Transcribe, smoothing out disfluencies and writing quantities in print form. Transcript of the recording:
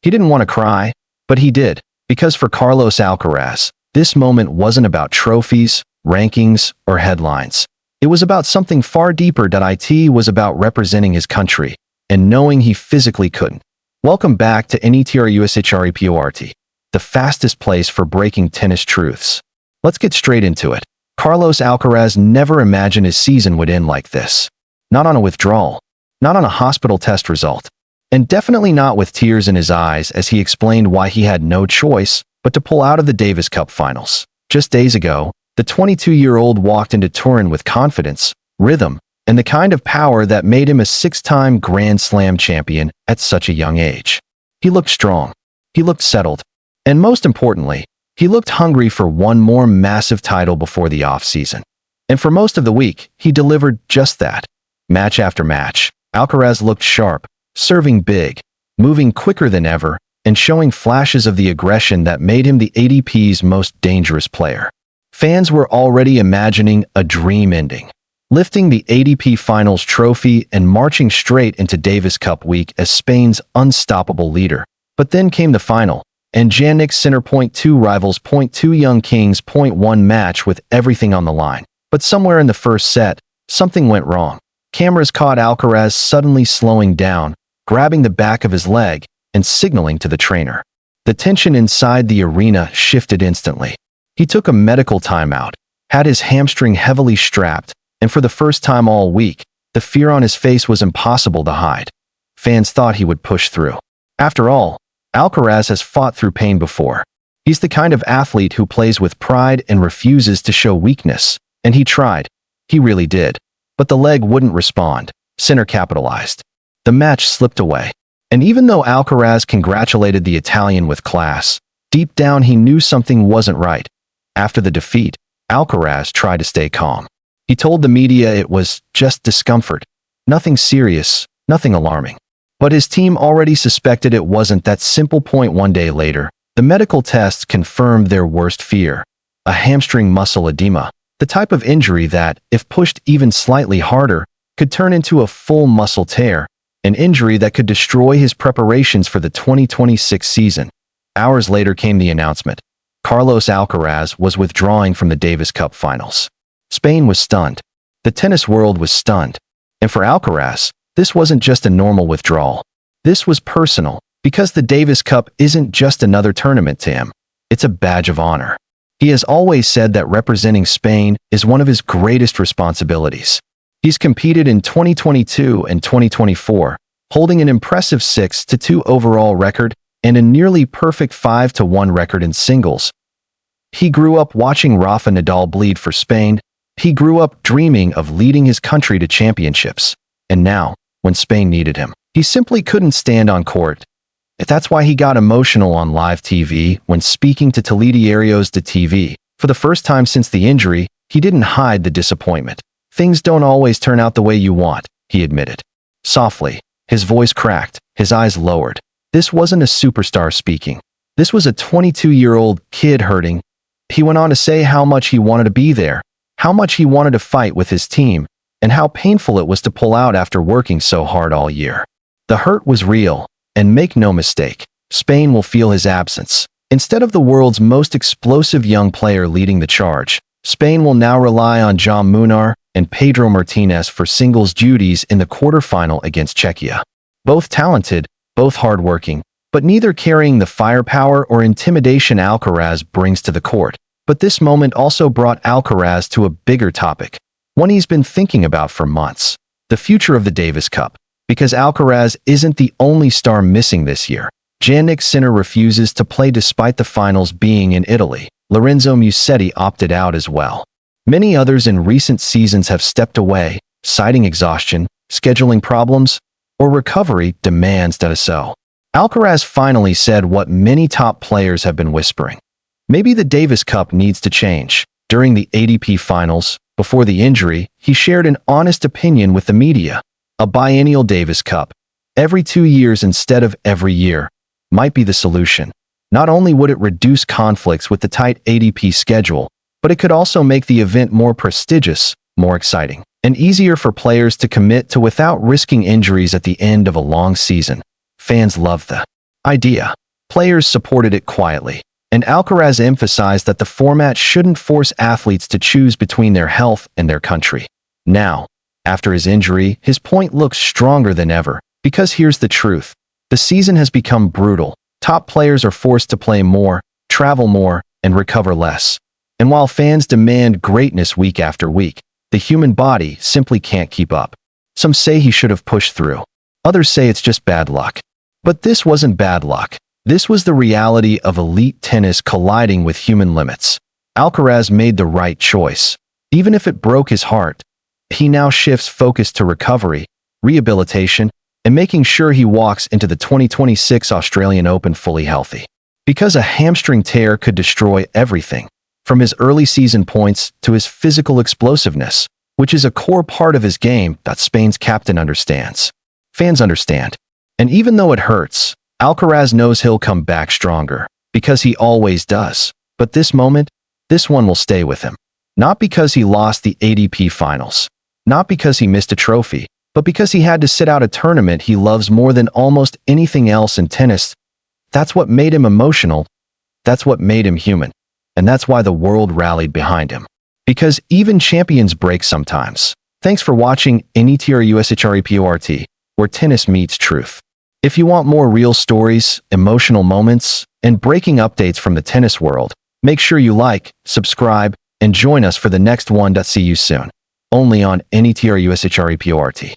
He didn't want to cry, but he did, because for Carlos Alcaraz, this moment wasn't about trophies, rankings, or headlines. It was about something far deeper. It was about representing his country, and knowing he physically couldn't. Welcome back to NETRUSHREPORT, the fastest place for breaking tennis truths. Let's get straight into it. Carlos Alcaraz never imagined his season would end like this. Not on a withdrawal, not on a hospital test result, and definitely not with tears in his eyes as he explained why he had no choice but to pull out of the Davis Cup finals. Just days ago, the 22-year-old walked into Turin with confidence, rhythm, and the kind of power that made him a six-time Grand Slam champion at such a young age. He looked strong, he looked settled, and most importantly, he looked hungry for one more massive title before the off-season. And for most of the week, he delivered just that. Match after match, Alcaraz looked sharp, serving big, moving quicker than ever, and showing flashes of the aggression that made him the ATP's most dangerous player. Fans were already imagining a dream ending, lifting the ATP Finals trophy and marching straight into Davis Cup week as Spain's unstoppable leader. But then came the final, and Jannik Sinner .2 rivals .2 Young Kings .1 match with everything on the line. But somewhere in the first set, something went wrong. Cameras caught Alcaraz suddenly slowing down, grabbing the back of his leg, and signaling to the trainer. The tension inside the arena shifted instantly. He took a medical timeout, had his hamstring heavily strapped, and for the first time all week, the fear on his face was impossible to hide. Fans thought he would push through. After all, Alcaraz has fought through pain before. He's the kind of athlete who plays with pride and refuses to show weakness, and he tried. He really did. But the leg wouldn't respond. Sinner capitalized. The match slipped away. And even though Alcaraz congratulated the Italian with class, deep down he knew something wasn't right. After the defeat, Alcaraz tried to stay calm. He told the media it was just discomfort. Nothing serious, nothing alarming. But his team already suspected it wasn't that simple. One day later, the medical tests confirmed their worst fear: a hamstring muscle edema, the type of injury that, if pushed even slightly harder, could turn into a full muscle tear, an injury that could destroy his preparations for the 2026 season. Hours later came the announcement. Carlos Alcaraz was withdrawing from the Davis Cup finals. Spain was stunned. The tennis world was stunned. And for Alcaraz, this wasn't just a normal withdrawal. This was personal, because the Davis Cup isn't just another tournament to him. It's a badge of honor. He has always said that representing Spain is one of his greatest responsibilities. He's competed in 2022 and 2024, holding an impressive 6-2 overall record and a nearly perfect 5-1 record in singles. He grew up watching Rafa Nadal bleed for Spain. He grew up dreaming of leading his country to championships. And now, when Spain needed him, he simply couldn't stand on court. That's why he got emotional on live TV when speaking to Telediarios de TV. For the first time since the injury, he didn't hide the disappointment. Things don't always turn out the way you want, he admitted. Softly, his voice cracked, his eyes lowered. This wasn't a superstar speaking. This was a 22-year-old kid hurting. He went on to say how much he wanted to be there, how much he wanted to fight with his team, and how painful it was to pull out after working so hard all year. The hurt was real, and make no mistake, Spain will feel his absence. Instead of the world's most explosive young player leading the charge, Spain will now rely on Jaume Munar and Pedro Martinez for singles duties in the quarterfinal against Czechia. Both talented, both hardworking, but neither carrying the firepower or intimidation Alcaraz brings to the court. But this moment also brought Alcaraz to a bigger topic, one he's been thinking about for months: the future of the Davis Cup. Because Alcaraz isn't the only star missing this year. Jannik Sinner refuses to play despite the finals being in Italy. Lorenzo Musetti opted out as well. Many others in recent seasons have stepped away, citing exhaustion, scheduling problems, or recovery demands. So, Alcaraz finally said what many top players have been whispering. Maybe the Davis Cup needs to change. During the ATP Finals, before the injury, he shared an honest opinion with the media. A biennial Davis Cup, every 2 years instead of every year, might be the solution. Not only would it reduce conflicts with the tight ATP schedule, but it could also make the event more prestigious, more exciting, and easier for players to commit to without risking injuries at the end of a long season. Fans love the idea. Players supported it quietly, and Alcaraz emphasized that the format shouldn't force athletes to choose between their health and their country. Now, after his injury, his point looks stronger than ever, because here's the truth. The season has become brutal. Top players are forced to play more, travel more, and recover less. And while fans demand greatness week after week, the human body simply can't keep up. Some say he should have pushed through. Others say it's just bad luck. But this wasn't bad luck. This was the reality of elite tennis colliding with human limits. Alcaraz made the right choice. Even if it broke his heart, he now shifts focus to recovery, rehabilitation, and making sure he walks into the 2026 Australian Open fully healthy. Because a hamstring tear could destroy everything, from his early season points to his physical explosiveness, which is a core part of his game that Spain's captain understands. Fans understand. And even though it hurts, Alcaraz knows he'll come back stronger, because he always does. But this moment, this one will stay with him. Not because he lost the ATP Finals, not because he missed a trophy, but because he had to sit out a tournament he loves more than almost anything else in tennis. That's what made him emotional. That's what made him human. And that's why the world rallied behind him. Because even champions break sometimes. Thanks for watching NETRUSHREPORT, where tennis meets truth. If you want more real stories, emotional moments, and breaking updates from the tennis world, make sure you like, subscribe, and join us for the next one. See you soon. Only on NETRUSHREPORT.